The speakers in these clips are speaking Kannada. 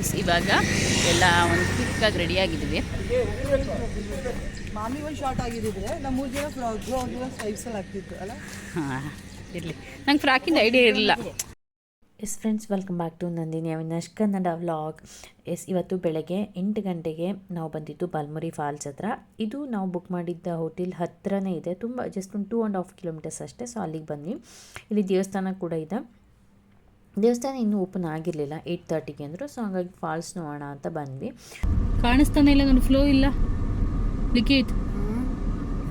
ಫ್ರೆಂಡ್ಸ್, ಇವಾಗ ಎಲ್ಲ ಒಂದು ಕ್ವಿಕ್ಕಾಗಿ ರೆಡಿಯಾಗಿದ್ದೀವಿ. ಮಾಮಿ ಒಂದು ಶಾರ್ಟ್ ಆಗಿದ್ದಿದ್ರೆ ನಮ್ಮ 3 ಜನ ಫ್ರಾಕ್ಸಲ್ಲಿ ಆಗ್ತಿತ್ತು ಅಲ್ಲ. ಹಾಂ, ಇರಲಿ. ನಂಗೆ ಫ್ರಾಕಿಂದ ಐಡಿಯಾ ಇರಲಿಲ್ಲ. Yes friends, welcome back to Nandini Avinash Kannada vlog. ಇವತ್ತು ಬೆಳಗ್ಗೆ 8 ಗಂಟೆಗೆ ನಾವು ಬಂದಿದ್ದು ಬಲ್ಮುರಿ ಫಾಲ್ಸ್ ಹತ್ರ. ಇದು ನಾವು ಬುಕ್ ಮಾಡಿದ್ದ ಹೋಟೆಲ್ ಹತ್ರನೇ ಇದೆ, ತುಂಬ ಜಸ್ಟ್ ಒಂದು 2.5 ಕಿಲೋಮೀಟರ್ಸ್ ಅಷ್ಟೇ. ಸೊ ಅಲ್ಲಿಗೆ ಬಂದ್ವಿ. ಇಲ್ಲಿ ದೇವಸ್ಥಾನ ಕೂಡ ಇದೆ. ದೇವಸ್ಥಾನ ಇನ್ನೂ ಓಪನ್ ಆಗಿರಲಿಲ್ಲ, 8:30ಗೆ ಅಂದರು. ಸೊ ಹಾಗಾಗಿ ಫಾಲ್ಸ್ ನೋಡೋಣ ಅಂತ ಬಂದ್ವಿ. ಕಾಣಿಸ್ತಾನೆ ಇಲ್ಲ, ನೋಡಿ ಫ್ಲೋ ಇಲ್ಲ, ಲಿಖಿತ್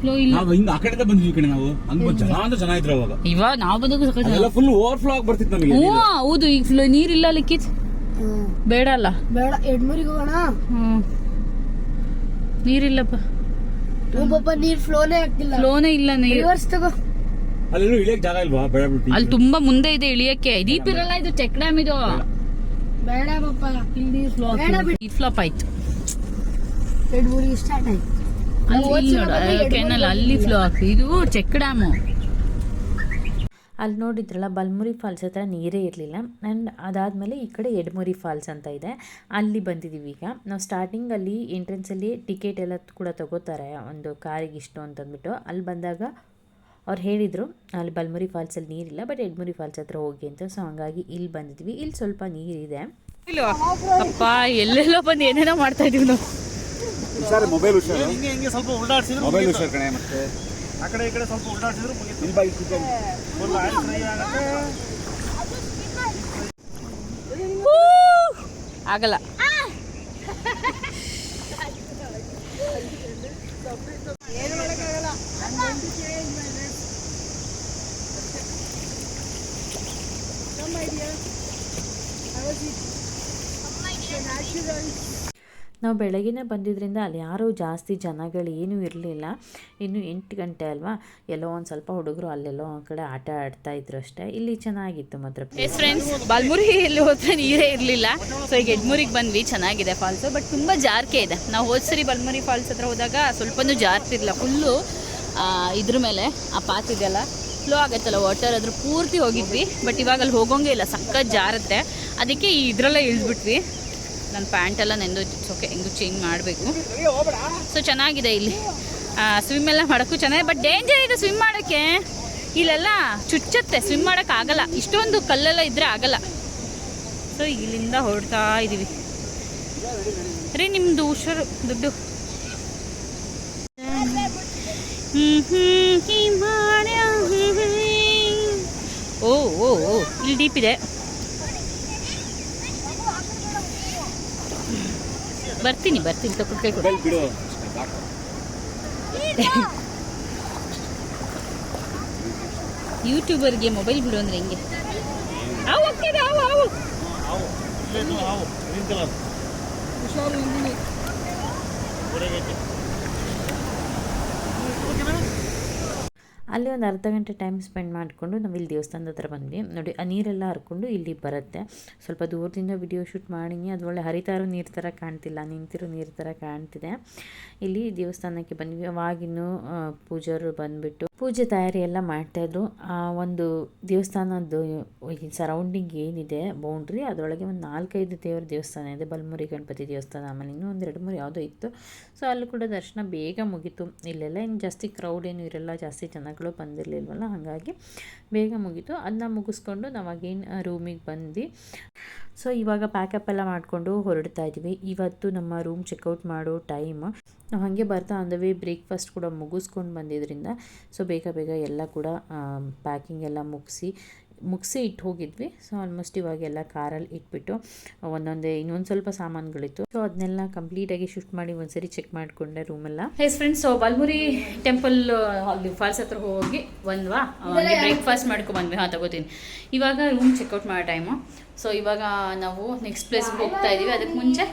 ಫ್ಲೋ ಇಲ್ಲ. ನಾವು ಹಿಂಗ ಆ ಕಡೆಯಿಂದ ಬಂದ್ವಿ, ಈ ಕಡೆ ನಾವು ಹಂಗ ಜನ ಅಂದ್ರೆ ಜನ ಇದ್ರು ಅವಾಗ. ಇವಾಗ ನಾವು ಬಂದಾಗ ಫುಲ್ ಓವರ್ಫ್ಲೋ ಆಗಿ ಬರ್ತಿತ್ತು ನಮಗೆ. ಹೌದು, ಈಗ ಫ್ಲೋ ನೀರಿಲ್ಲ ಲಿಖಿತ್. ಬೇಡ ಅಲ್ಲ, ಬೇಡ, ಎಡ್ಮೂರಿಗೆ ಹೋಗೋಣ. ನೀರಿಲ್ಲಪ್ಪ, ನೀರ್ ಫ್ಲೋನೇ ಆಗ್ತಿಲ್ಲ. ಫ್ಲೋನೇ ಇಲ್ಲ, ನೀರು ತಗೋ. ಅಲ್ಲಿ ಇಳಿಯಕ್ ಜಾಗ ಇಲ್ವಾ? ಬೇಡ ಬಿಟ್ಟು ಅಲ್ಲಿ ತುಂಬಾ ಮುಂದೆ ಇದೆ ಇಳಿಯಕ್ಕೆ. ದೀಪ್ ಇರಲ್ಲ, ಇದು ಚೆಕ್ ಡ್ಯಾಮ್ ಇದು. ಬೇಡ ಪಪ್ಪ, ಇಲ್ಲಿ ಫ್ಲಾಪ್ ಆಯ್ತು. ಎಡ್ಮೂರಿಗೆ ಸ್ಟಾರ್ಟ್ ಆಯ್ತು. ಅಲ್ಲಿ ಕೆನಲ್, ಅಲ್ಲಿ ಫ್ಲಾಪ್. ಇದು ಚೆಕ್ ಡ್ಯಾಮು. ಅಲ್ಲಿ ನೋಡಿದ್ರಲ್ಲ, ಬಲ್ಮುರಿ ಫಾಲ್ಸ್ ಹತ್ರ ನೀರೇ ಇರಲಿಲ್ಲ. ಆ್ಯಂಡ್ ಅದಾದಮೇಲೆ ಈ ಕಡೆ ಎಡಮುರಿ ಫಾಲ್ಸ್ ಅಂತ ಇದೆ, ಅಲ್ಲಿ ಬಂದಿದ್ದೀವಿ. ಈಗ ನಾವು ಸ್ಟಾರ್ಟಿಂಗಲ್ಲಿ ಎಂಟ್ರೆನ್ಸಲ್ಲಿ ಟಿಕೆಟ್ ಎಲ್ಲ ಕೂಡ ತೊಗೋತಾರೆ, ಒಂದು ಕಾರಿಗೆ ಇಷ್ಟು ಅಂತಂದ್ಬಿಟ್ಟು. ಅಲ್ಲಿ ಬಂದಾಗ ಅವ್ರು ಹೇಳಿದರು ಅಲ್ಲಿ ಬಲ್ಮುರಿ ಫಾಲ್ಸಲ್ಲಿ ನೀರಿಲ್ಲ, ಬಟ್ ಎಡಮುರಿ ಫಾಲ್ಸ್ ಹತ್ರ ಹೋಗಿ ಅಂತ. ಸೊ ಹಂಗಾಗಿ ಇಲ್ಲಿ ಬಂದಿದ್ವಿ. ಇಲ್ಲಿ ಸ್ವಲ್ಪ ನೀರಿದೆ. ಅಪ್ಪ, ಎಲ್ಲೆಲ್ಲೋ ಬಂದು ಏನೇನೋ ಮಾಡ್ತಾ ಇದೀವಿ ನಾವು. ಮೊಬೈಲ್ ಹುಷಾರು, ಹಿಂಗೆ ಸ್ವಲ್ಪ ಉಲ್ಟಾಡ್ಸಿದ್ರು ಮೊಬೈಲ್ ಹುಷಾರು ಕಣೆ. ಮತ್ತೆ ಆ ಕಡೆ ಈ ಕಡೆ ಸ್ವಲ್ಪ ಉಲ್ಟಾಡ್ಸಿದ್ರು ಆಗಲ್ಲ. ನಾವು ಬೆಳಗಿನ ಬಂದಿದ್ದರಿಂದ ಅಲ್ಲಿ ಯಾರೂ ಜಾಸ್ತಿ ಜನಗಳು ಏನೂ ಇರಲಿಲ್ಲ. ಇನ್ನು 8 ಗಂಟೆ ಅಲ್ವಾ, ಎಲ್ಲೋ ಒಂದು ಸ್ವಲ್ಪ ಹುಡುಗರು ಅಲ್ಲೆಲ್ಲೋ ಒಂದು ಕಡೆ ಆಟ ಆಡ್ತಾ ಇದ್ರು ಅಷ್ಟೇ. ಇಲ್ಲಿ ಚೆನ್ನಾಗಿತ್ತು ಮಾತ್ರ. ಎಸ್ ಫ್ರೆಂಡ್ಸ್, ಬಲ್ಮುರಿಯಲ್ಲಿ ಹೋದ್ರೆ ನೀರೇ ಇರಲಿಲ್ಲ. ಸೊ ಈಗ ಎಡ್ಮೂರಿಗೆ ಬಂದ್ವಿ. ಚೆನ್ನಾಗಿದೆ ಫಾಲ್ಸು, ಬಟ್ ತುಂಬ ಜಾರ್ಕೆ ಇದೆ. ನಾವು ಹೋದ ಸರಿ ಬಲ್ಮುರಿ ಫಾಲ್ಸ್ ಹತ್ರ ಹೋದಾಗ ಸ್ವಲ್ಪನೂ ಜಾರ್ತಿರಲಿಲ್ಲ. ಫುಲ್ಲು ಇದ್ರ ಮೇಲೆ ಆ ಪಾತ್ ಇದೆಯಲ್ಲ, ಫ್ಲೋ ಆಗುತ್ತಲ್ಲ ವಾಟರ್, ಅದ್ರ ಪೂರ್ತಿ ಹೋಗಿದ್ವಿ. ಬಟ್ ಇವಾಗ ಅಲ್ಲಿ ಹೋಗೋಂಗೆ ಇಲ್ಲ, ಸಖತ್ ಜಾರುತ್ತೆ. ಅದಕ್ಕೆ ಇದರಲ್ಲೇ ಇಳಿದ್ಬಿಟ್ವಿ. ನನ್ನ ಪ್ಯಾಂಟೆಲ್ಲ ನೆಂದೋಯ್ತು. ಓಕೆ, ಹೆಂಗೂ ಚೇಂಜ್ ಮಾಡಬೇಕು. ಸೊ ಚೆನ್ನಾಗಿದೆ ಇಲ್ಲಿ. ಸ್ವಿಮ್ ಎಲ್ಲ ಮಾಡೋಕ್ಕೂ ಚೆನ್ನಾಗಿದೆ, ಬಟ್ ಡೇಂಜರ್ ಇದೆ ಸ್ವಿಮ್ ಮಾಡೋಕ್ಕೆ. ಇಲ್ಲೆಲ್ಲ ಚುಚ್ಚತ್ತೆ, ಸ್ವಿಮ್ ಮಾಡೋಕ್ಕಾಗಲ್ಲ. ಇಷ್ಟೊಂದು ಕಲ್ಲೆಲ್ಲ ಇದ್ದರೆ ಆಗಲ್ಲ. ಸೊ ಇಲ್ಲಿಂದ ಹೊರಡ್ತಾ ಇದ್ದೀವಿ. ರೀ, ನಿಮ್ಮದು ಹುಷಾರು, ದುಡ್ಡು. ಓ ಓ ಓ, ಇಲ್ಲಿ ಡೀಪ್ ಇದೆ. ಬರ್ತೀನಿ ತಗೊಂಡು ಕೈ ಕೊಡು. ಯೂಟ್ಯೂಬರ್ಗೆ ಮೊಬೈಲ್ ಬಿಡು ಅಂದ್ರೆ ಹೆಂಗೆ? ಅಲ್ಲಿ ಒಂದು ಅರ್ಧ ಗಂಟೆ ಟೈಮ್ ಸ್ಪೆಂಡ್ ಮಾಡಿಕೊಂಡು ನಾವು ಇಲ್ಲಿ ದೇವಸ್ಥಾನದ ಹತ್ರ ಬಂದ್ವಿ. ನೋಡಿ, ಆ ನೀರೆಲ್ಲ ಹರ್ಕೊಂಡು ಇಲ್ಲಿ ಬರುತ್ತೆ. ಸ್ವಲ್ಪ ದೂರದಿಂದ ವಿಡಿಯೋ ಶೂಟ್ ಮಾಡಿನಿ. ಅದು ಒಳ್ಳೆ ಹರಿತಾ ಇರೋ ನೀರು ಥರ ಕಾಣ್ತಿಲ್ಲ, ನಿಂತಿರೋ ನೀರು ಥರ ಕಾಣ್ತಿದೆ. ಇಲ್ಲಿ ದೇವಸ್ಥಾನಕ್ಕೆ ಬಂದ್ವಿ. ಅವಾಗಿನ್ನೂ ಪೂಜಾರು ಬಂದುಬಿಟ್ಟು ಪೂಜೆ ತಯಾರಿ ಎಲ್ಲ ಮಾಡ್ತಾಯಿದ್ರು. ಆ ಒಂದು ದೇವಸ್ಥಾನದ್ದು ಸರೌಂಡಿಂಗ್ ಏನಿದೆ ಬೌಂಡ್ರಿ, ಅದರೊಳಗೆ ಒಂದು 4-5 ದೇವರ ದೇವಸ್ಥಾನ ಇದೆ. ಬಲ್ಮುರಿ ಗಣಪತಿ ದೇವಸ್ಥಾನ, ಆಮೇಲೆ ಇನ್ನೂ 1-2-3 ಯಾವುದೋ ಇತ್ತು. ಸೊ ಅಲ್ಲೂ ಕೂಡ ದರ್ಶನ ಬೇಗ ಮುಗೀತು. ಇಲ್ಲೆಲ್ಲ ಏನು ಜಾಸ್ತಿ ಕ್ರೌಡ್ ಏನು ಇರಲ್ಲ, ಜಾಸ್ತಿ ಜನಗಳು ಬಂದಿರಲಿಲ್ವಲ್ಲ, ಹಾಗಾಗಿ ಬೇಗ ಮುಗೀತು. ಅದನ್ನ ಮುಗಿಸ್ಕೊಂಡು ನಾವಾಗೇನು ರೂಮಿಗೆ ಬಂದ್ವಿ. ಸೊ ಇವಾಗ ಪ್ಯಾಕಪ್ ಎಲ್ಲ ಮಾಡಿಕೊಂಡು ಹೊರಡ್ತಾ ಇದ್ದೀವಿ. ಇವತ್ತು ನಮ್ಮ ರೂಮ್ ಚೆಕ್ಔಟ್ ಮಾಡೋ ಟೈಮ್. ನಾವು ಹಾಗೆ ಬರ್ತಾ ಅಂದವೇ ಬ್ರೇಕ್ಫಾಸ್ಟ್ ಕೂಡ ಮುಗಿಸ್ಕೊಂಡು ಬಂದಿದ್ದರಿಂದ ಸೊ ಬೇಗ ಎಲ್ಲ ಕೂಡ ಪ್ಯಾಕಿಂಗ್ ಎಲ್ಲ ಮುಗಿಸಿ ಇಟ್ಟು ಹೋಗಿದ್ವಿ. ಸೊ ಆಲ್ಮೋಸ್ಟ್ ಇವಾಗೆಲ್ಲ ಕಾರಲ್ಲಿ ಇಟ್ಬಿಟ್ಟು ಇನ್ನೊಂದು ಸ್ವಲ್ಪ ಸಾಮಾನುಗಳಿತ್ತು. ಸೊ ಅದನ್ನೆಲ್ಲ ಕಂಪ್ಲೀಟಾಗಿ ಶಿಫ್ಟ್ ಮಾಡಿ ಒಂದ್ಸರಿ ಚೆಕ್ ಮಾಡಿಕೊಂಡೆ ರೂಮೆಲ್ಲ. S friends, so Balmuri temple ಅಲ್ಲಿ ಫಾಲ್ಸ್ ಹತ್ರ ಹೋಗಿ ಬಂದ್ವಾ, ಬ್ರೇಕ್ಫಾಸ್ಟ್ ಮಾಡ್ಕೊಬಂದ್ವಿ. ತಗೋತೀನಿ. ಇವಾಗ ರೂಮ್ ಚೆಕ್ಔಟ್ ಮಾಡೋ ಟೈಮು. ಸೊ ಇವಾಗ ನಾವು ನೆಕ್ಸ್ಟ್ ಪ್ಲೇಸ್ಗೆ ಹೋಗ್ತಾ ಇದ್ದೀವಿ. ಅದಕ್ಕೆ ಮುಂಚೆ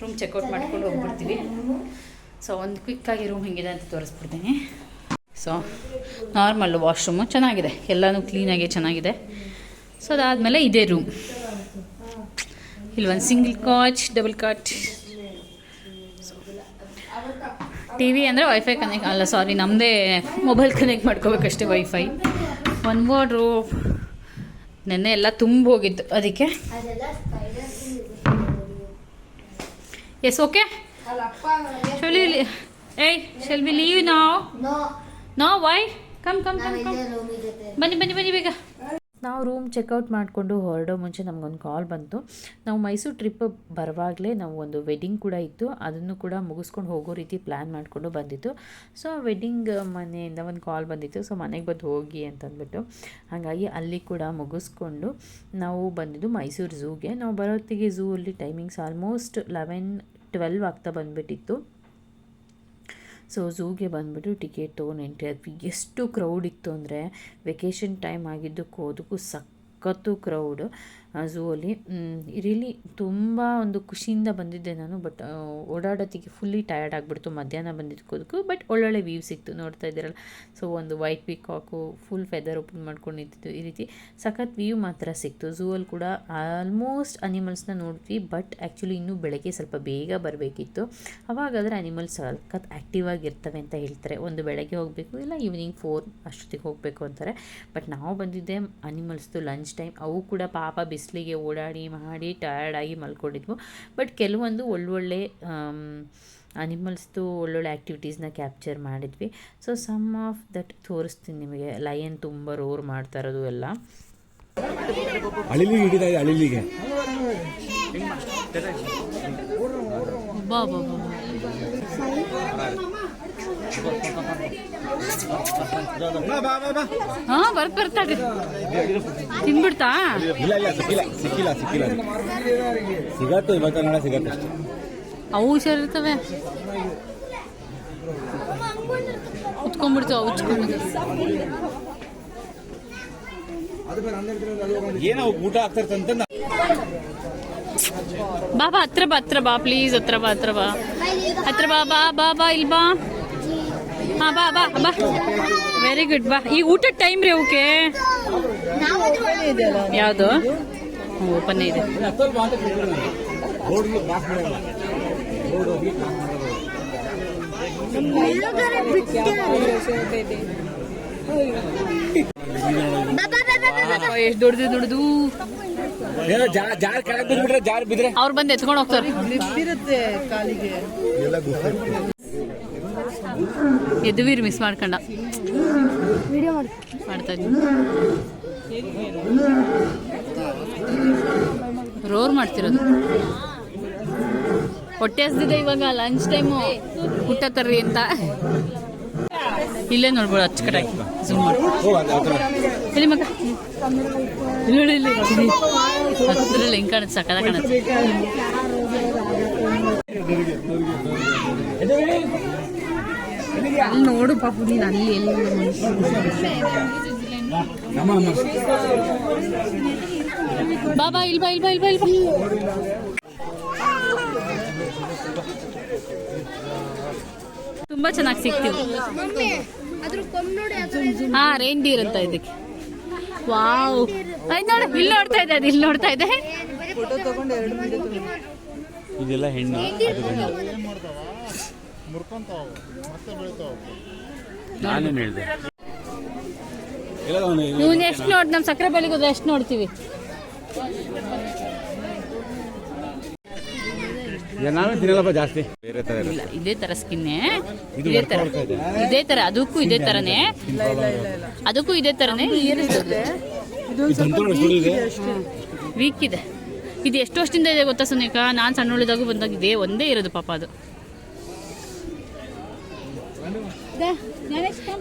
ರೂಮ್ ಚೆಕ್ಔಟ್ ಮಾಡ್ಕೊಂಡು ಹೋಗ್ಬಿಡ್ತೀವಿ. ಸೊ ಒಂದು ಕ್ವಿಕ್ಕಾಗಿ ರೂಮ್ ಹೆಂಗಿದೆ ಅಂತ ತೋರಿಸ್ಬಿಡ್ತೀನಿ. ಸೊ ನಾರ್ಮಲ್ಲು ವಾಶ್ರೂಮು ಚೆನ್ನಾಗಿದೆ, ಎಲ್ಲನೂ ಕ್ಲೀನಾಗಿ ಚೆನ್ನಾಗಿದೆ. ಸೊ ಅದಾದಮೇಲೆ ಇದೇ ರೂಮ್. ಇಲ್ಲಿ ಒಂದು single cot, double cot. T V ಅಂದರೆ ವೈಫೈ ಕನೆಕ್ಟ್ ಅಲ್ಲ, ಸಾರಿ, ನಮ್ಮದೇ ಮೊಬೈಲ್ ಕನೆಕ್ಟ್ ಮಾಡ್ಕೋಬೇಕಷ್ಟೇ, ವೈಫೈ. ಒಂದು ವಾರ್ಡ್ರೋಬ್. ನೆನ್ನೆ ಎಲ್ಲ ತುಂಬ ಹೋಗಿತ್ತು, ಅದಕ್ಕೆ yes okay shall we leave now? No, why? Come. ಬನ್ನಿ ಬೇಗ. ನಾವು ರೂಮ್ ಚೆಕ್ಔಟ್ ಮಾಡಿಕೊಂಡು ಹೊರಡೋ ಮುಂಚೆ ನಮಗೊಂದು ಕಾಲ್ ಬಂತು. ನಾವು ಮೈಸೂರು ಟ್ರಿಪ್ ಬರುವಾಗಲೇ ನಾವು ಒಂದು ವೆಡ್ಡಿಂಗ್ ಕೂಡ ಇತ್ತು, ಅದನ್ನು ಕೂಡ ಮುಗಿಸ್ಕೊಂಡು ಹೋಗೋ ರೀತಿ ಪ್ಲ್ಯಾನ್ ಮಾಡಿಕೊಂಡು ಬಂದಿತ್ತು. ಸೊ ವೆಡ್ಡಿಂಗ್ ಮನೆಯಿಂದ ಒಂದು ಕಾಲ್ ಬಂದಿತ್ತು, ಸೊ ಮನೆಗೆ ಬಂದು ಹೋಗಿ ಅಂತಂದ್ಬಿಟ್ಟು ಹಾಗಾಗಿ ಅಲ್ಲಿ ಕೂಡ ಮುಗಿಸ್ಕೊಂಡು ನಾವು ಬಂದಿದ್ದು ಮೈಸೂರು ಝೂಗೆ. ನಾವು ಬರೋತ್ತಿಗೆ ಝೂ ಅಲ್ಲಿ ಟೈಮಿಂಗ್ಸ್ ಆಲ್ಮೋಸ್ಟ್ 11-12 ಆಗ್ತಾ ಬಂದುಬಿಟ್ಟಿತ್ತು. ಸೊ ಝೂಗೆ ಬಂದುಬಿಟ್ಟು ಟಿಕೆಟ್ ತೊಗೊಂಡು ಎಂಟ್ರಿ ಆದ್ವಿ. ಎಷ್ಟು ಕ್ರೌಡ್ ಇತ್ತು ಅಂದರೆ ವೆಕೇಷನ್ ಟೈಮ್ ಆಗಿದ್ದಕ್ಕೂ ಅದಕ್ಕೂ ಸಖತ್ತು ಕ್ರೌಡ್ ಝೂ ಅಲ್ಲಿ. ರಿಯಲಿ ತುಂಬ ಒಂದು ಖುಷಿಯಿಂದ ಬಂದಿದ್ದೆ ನಾನು. ಬಟ್ ಓಡಾಡೋತ್ತಿಗೆ ಫುಲ್ಲಿ ಟಯರ್ಡ್ ಆಗಿಬಿಡ್ತು ಮಧ್ಯಾಹ್ನ ಬಂದಿದ್ದಕ್ಕೂ. ಬಟ್ ಒಳ್ಳೊಳ್ಳೆ ವ್ಯೂ ಸಿಕ್ತು, ನೋಡ್ತಾ ಇದ್ದೀರಲ್ಲ. ಸೊ ಒಂದು white peacock full feather open ಮಾಡ್ಕೊಂಡು ನಿಂತಿತ್ತು. ಈ ರೀತಿ ಸಖತ್ ವ್ಯೂ ಮಾತ್ರ ಸಿಕ್ತು. ಝೂ ಅಲ್ಲಿ ಕೂಡ ಆಲ್ಮೋಸ್ಟ್ ಅನಿಮಲ್ಸ್ನ ನೋಡಿದ್ವಿ. ಬಟ್ ಆ್ಯಕ್ಚುಲಿ ಇನ್ನೂ ಬೆಳಗ್ಗೆ ಸ್ವಲ್ಪ ಬೇಗ ಬರಬೇಕಿತ್ತು, ಅವಾಗಾದರೆ ಅನಿಮಲ್ಸ್ ಸಖತ್ ಆ್ಯಕ್ಟಿವ್ ಆಗಿರ್ತವೆ ಅಂತ ಹೇಳ್ತಾರೆ. ಒಂದು ಬೆಳಗ್ಗೆ ಹೋಗಬೇಕು, ಇಲ್ಲ ಈವ್ನಿಂಗ್ 4 ಅಷ್ಟೊತ್ತಿಗೆ ಹೋಗಬೇಕು ಅಂತಾರೆ. ಬಟ್ ನಾವು ಬಂದಿದ್ದೆ ಅನಿಮಲ್ಸ್ದು ಲಂಚ್ ಟೈಮ್. ಅವು ಕೂಡ ಪಾಪ ಬಿಸಿಲಿಗೆ ಓಡಾಡಿ ಮಾಡಿ ಟಯರ್ಡಾಗಿ ಮಲ್ಕೊಂಡಿದ್ವು. ಬಟ್ ಕೆಲವೊಂದು ಒಳ್ಳೊಳ್ಳೆ ಅನಿಮಲ್ಸ್ದು ಒಳ್ಳೊಳ್ಳೆ ಆ್ಯಕ್ಟಿವಿಟೀಸ್ನ ಕ್ಯಾಪ್ಚರ್ ಮಾಡಿದ್ವಿ. ಸೊ ಸಮ್ ಆಫ್ ದಟ್ ತೋರಿಸ್ತೀನಿ ನಿಮಗೆ. ಲಯನ್ ತುಂಬ ರೋರ್ ಮಾಡ್ತಾ ಇರೋದು ಎಲ್ಲ. ಅಳಿಲಿಗೆ ಬರ್ತಾರೆ ತಿನ್ಬಿಡ್ತಾ. ಸಿಕ್ಕಿಲ್ಲ ಸಿಗತ್ತೆ ಇವತ್ತು ಸಿಗತ್ತೆ ಅಷ್ಟೇ. ಅವು ಹುಷಾರಿರ್ತವೆ, ಉತ್ಕೊಂಡ್ಬಿಡ್ತಾವ ಏನೋ ಊಟ ಆಗ್ತಿರ್ತಂತ. ಬಾ ಹತ್ರ ಬಾ ಪ್ಲೀಸ್, ಹತ್ರ ಬಾ ಇಲ್ಲಿ ಬಾ. ಹಾಂ ಬಾ ವೆರಿ ಗುಡ್. ಬಾ ಈಗ ಊಟದ ಟೈಮ್ ರೀ ಅವಕ್ಕೆ. ಯಾವುದು ಓಪನ್ ಇದೆ. ಎಷ್ಟು ದೊಡ್ಡದು ಜಾರ್ ಬಿದ್ರೆ ಅವ್ರು ಬಂದು ಎತ್ಕೊಂಡು ಹೋಗ್ತಾರೆ. ಕಾಲಿಗೆ ಯದುವೀರ್ ಮಿಸ್ ಮಾಡ್ಕೊಂಡ ಮಾಡ್ತಾ ಇದ್ವಿ. ರೋರ್ ಮಾಡ್ತಿರೋದು. ಹೊಟ್ಟೆ ಹಸ್ದಿದೆ ಇವಾಗ, ಲಂಚ್ ಟೈಮು, ಊಟ ತರ್ರಿ ಅಂತ. ಇಲ್ಲೇ ನೋಡ್ಬೋದು ಅಚ್ಚುಕಟ್ಟಾಗಿ ಝೂಮ್ ಮಾಡಿ. ಇಲ್ಲಿ ಮಗ ಇಲ್ಲಿ ಹತ್ರದಲ್ಲಿ ಹೆಂಗೆ ಕಾಣುತ್ತೆ, ಸಕಲ ಕಾಣುತ್ತೆ. ಅಲ್ಲಿ ನೋಡು ಪಾಪು ನೀನು, ಅಲ್ಲಿ ಎಲ್ಲಿ ಬಾಬಾ ಇಲ್ಬಾ ತುಂಬಾ ಚೆನ್ನಾಗಿ ಸಿಗ್ತೀವಿ. ಹಾ ರೇಂಡೀರ್ ಅಂತ ಇದಕ್ಕೆ. ವಾವ್, ನೋಡಿ ಇಲ್ಲಿ ನೋಡ್ತಾ ಇದೆ, ಅದು ಇಲ್ಲಿ ನೋಡ್ತಾ ಇದೆ. ಫೋಟೋ ತಗೊಂಡು 2 ಮಿನಿಟ್ ಇದೆಲ್ಲ ಹೆಣ್ಣು. ನಾನೇನು ಹೇಳಿದೆ ನೀವು ಎಷ್ಟು ನೋಡಿ, ನಮ್ಮ ಸಕ್ಕರೆ ಬಳಿಗೆ ಹೋದ್ರೆ ಎಷ್ಟು ನೋಡ್ತೀವಿ. ನಾವೇ ತಿನ್ನಲ್ಲಪ್ಪ ಜಾಸ್ತಿ. ಬೇರೆ ತರ ಇಲ್ಲ, ಇದೇ ತರ ಸ್ಕಿನ್ನೇ, ಇದೇ ತರ ಅದಕ್ಕೂ ಇದೇ ತರನೇ, ಅದಕ್ಕೂ ಇದೇ ತರನೇ. ವೀಕ್ ಇದೆ. ಇದು ಎಷ್ಟು ವರ್ಷದಿಂದ ಇದೆ ಗೊತ್ತಾ ಸುನೀಕ? ನಾನು ಸಣ್ಣುಳಿದಾಗೂ ಬಂದಾಗ ಇದೇ ಒಂದೇ ಇರೋದು ಪಾಪ. ಅದು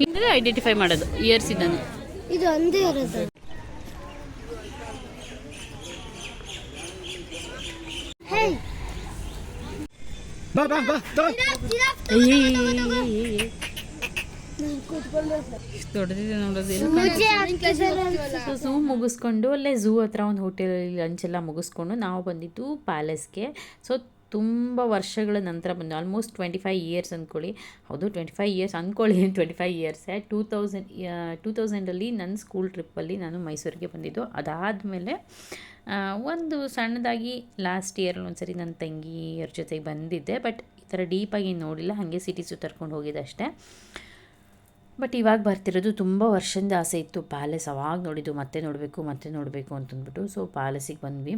ಇಂದ್ರೆ ಐಡೆಂಟಿಫೈ ಮಾಡೋದು ಇಯರ್ಸ್ ಇದನ್ನು. ಇದು ಒಂದೇ ಇರೋದು. ದೊಡ್ಡದಿದೆ ನೋಡೋದು. ಝೂ ಮುಗಿಸ್ಕೊಂಡು ಅಲ್ಲೇ ಝೂ ಹತ್ರ ಒಂದು ಹೋಟೆಲಲ್ಲಿ ಲಂಚ್ ಎಲ್ಲ ಮುಗಿಸ್ಕೊಂಡು ನಾವು ಬಂದಿದ್ದು ಪ್ಯಾಲೇಸ್ಗೆ. ಸೊ ತುಂಬ ವರ್ಷಗಳ ನಂತರ ಬಂದು ಆಲ್ಮೋಸ್ಟ್ 25 ಇಯರ್ಸ್ ಅಂದ್ಕೊಳ್ಳಿ. ಹೌದು 25 ಇಯರ್ಸ್ ಅಂದ್ಕೊಳ್ಳಿ, 25 ಇಯರ್ಸೇ. 2000 ನನ್ನ ಸ್ಕೂಲ್ ಟ್ರಿಪ್ಪಲ್ಲಿ ನಾನು ಮೈಸೂರಿಗೆ ಬಂದಿದ್ದು. ಅದಾದಮೇಲೆ ಒಂದು ಸಣ್ಣದಾಗಿ ಲಾಸ್ಟ್ ಇಯರ್ ಒಂದ್ಸರಿ ನನ್ನ ತಂಗಿಯವ್ರ ಜೊತೆಗೆ ಬಂದಿದ್ದೆ. ಬಟ್ ಈ ಥರ ಡೀಪಾಗಿ ನೋಡಿಲ್ಲ, ಹಾಗೆ ಸಿಟಿ ಸುತ್ತರ್ಕೊಂಡು ಹೋಗಿದ್ದೆ ಅಷ್ಟೇ. ಬಟ್ ಇವಾಗ ಬರ್ತಿರೋದು ತುಂಬ ವರ್ಷದಿಂದ ಆಸೆ ಇತ್ತು ಪ್ಯಾಲೇಸ್. ಅವಾಗ ನೋಡಿದ್ದು, ಮತ್ತೆ ನೋಡಬೇಕು ಅಂತಂದ್ಬಿಟ್ಟು. ಸೊ ಪ್ಯಾಲೇಸಿಗೆ ಬಂದ್ವಿ.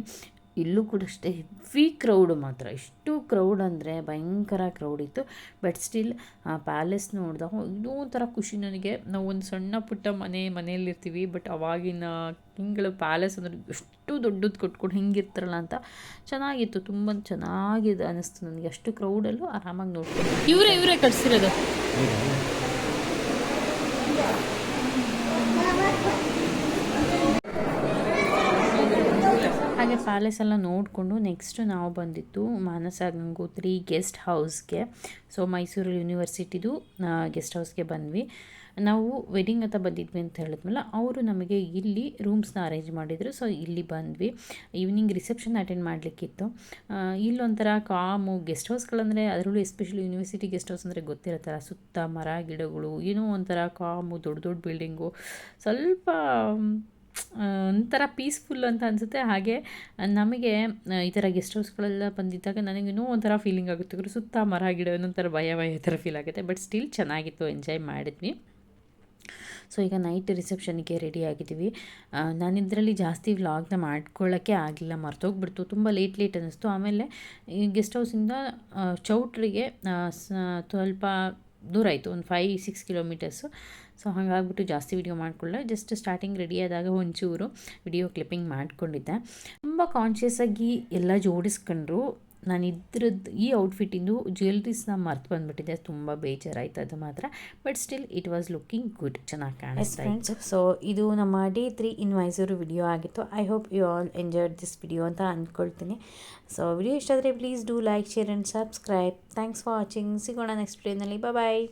ಇಲ್ಲೂ ಕೂಡ ಅಷ್ಟೇ ಹೆವಿ ಕ್ರೌಡು ಮಾತ್ರ, ಎಷ್ಟು ಕ್ರೌಡ್ ಅಂದರೆ ಭಯಂಕರ ಕ್ರೌಡ್ ಇತ್ತು. ಬಟ್ ಸ್ಟಿಲ್ ಪ್ಯಾಲೇಸ್ ನೋಡಿದಾಗ ಇನ್ನೂ ಒಂಥರ ಖುಷಿ ನನಗೆ. ನಾವು ಒಂದು ಸಣ್ಣ ಪುಟ್ಟ ಮನೆಯಲ್ಲಿರ್ತೀವಿ, ಬಟ್ ಅವಾಗಿನ ಕಿಂಗ್ಗಳು ಪ್ಯಾಲೇಸ್ ಅಂದ್ರೆ ಎಷ್ಟು ದೊಡ್ಡದು ಕೊಟ್ಕೊಂಡು ಹಿಂಗಿರ್ತಾರಲ್ಲ ಅಂತ ಚೆನ್ನಾಗಿತ್ತು, ತುಂಬ ಚೆನ್ನಾಗಿದೆ ಅನ್ನಿಸ್ತು ನನಗೆ. ಅಷ್ಟು ಕ್ರೌಡಲ್ಲೂ ಆರಾಮಾಗಿ ನೋಡ್ಕೊಂಡು ಇವರೇ ಕಟ್ಸಿರೋದು. ಹಾಗೆ ಪ್ಯಾಲೇಸ್ ಎಲ್ಲ ನೋಡಿಕೊಂಡು ನೆಕ್ಸ್ಟು ನಾವು ಬಂದಿತ್ತು ಮಾನಸ ಗಂಗೋತ್ರಿ ಗೆಸ್ಟ್ ಹೌಸ್ಗೆ. ಸೊ ಮೈಸೂರು ಯೂನಿವರ್ಸಿಟಿದು ಗೆಸ್ಟ್ ಹೌಸ್ಗೆ ಬಂದ್ವಿ. ನಾವು ವೆಡ್ಡಿಂಗ್ ಅಂತ ಬಂದಿದ್ವಿ ಅಂತ ಹೇಳಿದ್ಮೇಲೆ ಅವರು ನಮಗೆ ಇಲ್ಲಿ ರೂಮ್ಸ್ನ ಅರೇಂಜ್ ಮಾಡಿದರು. ಸೊ ಇಲ್ಲಿ ಬಂದ್ವಿ, ಈವ್ನಿಂಗ್ ರಿಸೆಪ್ಷನ್ ಅಟೆಂಡ್ ಮಾಡಲಿಕ್ಕಿತ್ತು. ಇಲ್ಲೊಂಥರ ಕಾಮು ಗೆಸ್ಟ್ ಹೌಸ್ಗಳಂದರೆ, ಅದರಲ್ಲೂ ಎಸ್ಪೆಷಲಿ ಯೂನಿವರ್ಸಿಟಿ ಗೆಸ್ಟ್ ಹೌಸ್ ಅಂದರೆ ಗೊತ್ತಿರುತ್ತಲ್ಲ, ಸುತ್ತ ಮರ ಗಿಡಗಳು, ಏನೋ ಒಂಥರ ಕಾಮು, ದೊಡ್ಡ ದೊಡ್ಡ ಬಿಲ್ಡಿಂಗು, ಸ್ವಲ್ಪ ಒಂಥರ ಪೀಸ್ಫುಲ್ ಅಂತ ಅನಿಸುತ್ತೆ. ಹಾಗೆ ನಮಗೆ ಈ ಥರ ಗೆಸ್ಟ್ ಹೌಸ್ಗಳೆಲ್ಲ ಬಂದಿದ್ದಾಗ ನನಗೇನೋ ಒಂಥರ ಫೀಲಿಂಗ್ ಆಗುತ್ತೆ, ಸುತ್ತ ಮರ ಗಿಡ ಒಂಥರ ಭಯ ಥರ ಫೀಲ್ ಆಗುತ್ತೆ. ಬಟ್ ಸ್ಟಿಲ್ ಚೆನ್ನಾಗಿತ್ತು, ಎಂಜಾಯ್ ಮಾಡಿದ್ವಿ. ಸೊ ಈಗ ನೈಟ್ ರಿಸೆಪ್ಷನ್ಗೆ ರೆಡಿ ಆಗಿದ್ದೀವಿ. ನಾನು ಇದರಲ್ಲಿ ಜಾಸ್ತಿ ವ್ಲಾಗ್ನ ಮಾಡ್ಕೊಳ್ಳೋಕ್ಕೆ ಆಗಲಿಲ್ಲ, ಮರ್ತೋಗ್ಬಿಡ್ತು, ತುಂಬ ಲೇಟ್ ಅನ್ನಿಸ್ತು. ಆಮೇಲೆ ಈ ಗೆಸ್ಟ್ ಹೌಸಿಂದ ಚೌಟ್ರಿಗೆ ಸ್ವಲ್ಪ ದೂರ ಆಯಿತು, ಒಂದು 5-6 ಕಿಲೋಮೀಟರ್ಸು. ಸೊ ಹಾಗಾಗ್ಬಿಟ್ಟು ಜಾಸ್ತಿ ವಿಡಿಯೋ ಮಾಡ್ಕೊಳ್ಳೆ, ಜಸ್ಟ್ ಸ್ಟಾರ್ಟಿಂಗ್ ರೆಡಿ ಆದಾಗ ಒಂಚೂರು ವಿಡಿಯೋ ಕ್ಲಿಪ್ಪಿಂಗ್ ಮಾಡ್ಕೊಂಡಿದ್ದೆ. ತುಂಬ ಕಾನ್ಷಿಯಸ್ಸಾಗಿ ಎಲ್ಲ ಜೋಡಿಸ್ಕೊಂಡ್ರು. ನಾನು ಇದ್ರದ್ದು ಈ ಔಟ್ಫಿಟ್ಟಿಂದು ಜ್ಯುವೆಲ್ರೀಸ್ನ ಮರ್ತು ಬಂದುಬಿಟ್ಟಿದ್ದೆ, ತುಂಬ ಬೇಜಾರಾಯಿತು ಅದು ಮಾತ್ರ. But still it was looking good, ಚೆನ್ನಾಗಿ ಕಾಣಿಸ್ತಾ ಇತ್ತು. ಸೊ ಇದು ನಮ್ಮ Day 3 ಇನ್ ಮೈಸೂರು ವಿಡಿಯೋ ಆಗಿತ್ತು. I hope you all enjoyed this video ಅಂತ ಅಂದ್ಕೊಳ್ತೀನಿ. ಸೊ ವಿಡಿಯೋ ಇಷ್ಟ ಆದರೆ please do like, share and subscribe. Thanks for watching. ಸಿಗೋಣ ನೆಕ್ಸ್ಟ್ ವಿಡಿಯೋನಲ್ಲಿ. ಬಾಯ್.